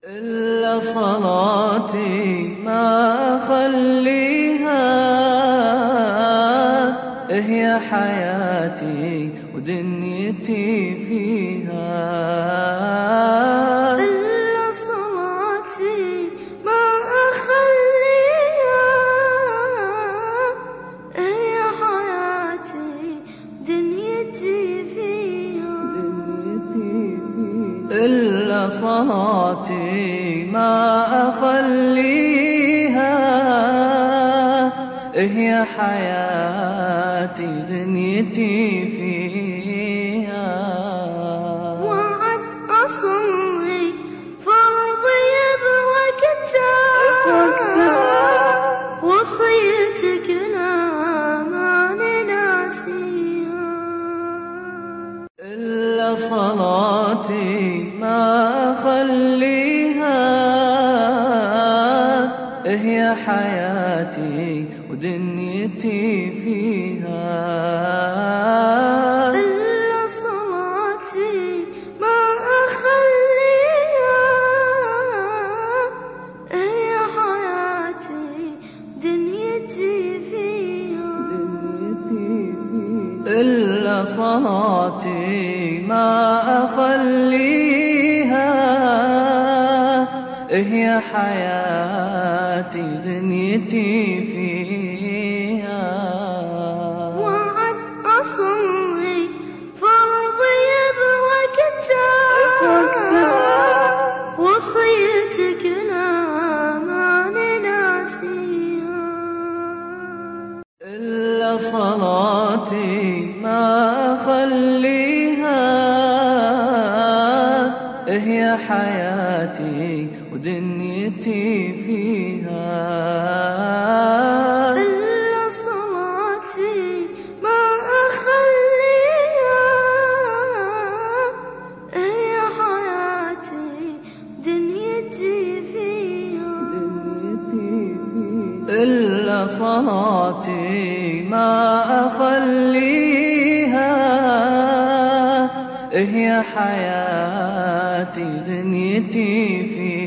إلا صلاتي ما أخليها، هي حياتي ودنيتي فيها. إلا صلاتي ما أخليها، هي حياتي دنيتي فيها. إلا صلاتي ما أخليها، هي حياتي دنيتي فيها. وعد أصلي فرضي بوقتها، وصيتك لا ما نناسيها. إلا صلاتي ما أخليها، هي حياتي ودنيتي فيها. إلا صلاتي ما أخليها، هي حياتي دنيتي فيها. إلا صلاتي ما أخليها، هي حياتي دنيتي فيها. وعد أصلي فرضي بوقتها، وصيتك لا ما نناسيها. إلا صلاتي ما أخليها، هي حياتي ودنيتي فيها. إلا صلاتي ما أخليها، هي حياتي دنيتي فيها. إلا صلاتي ما أخليها، هي حياتي دنيتي فيها.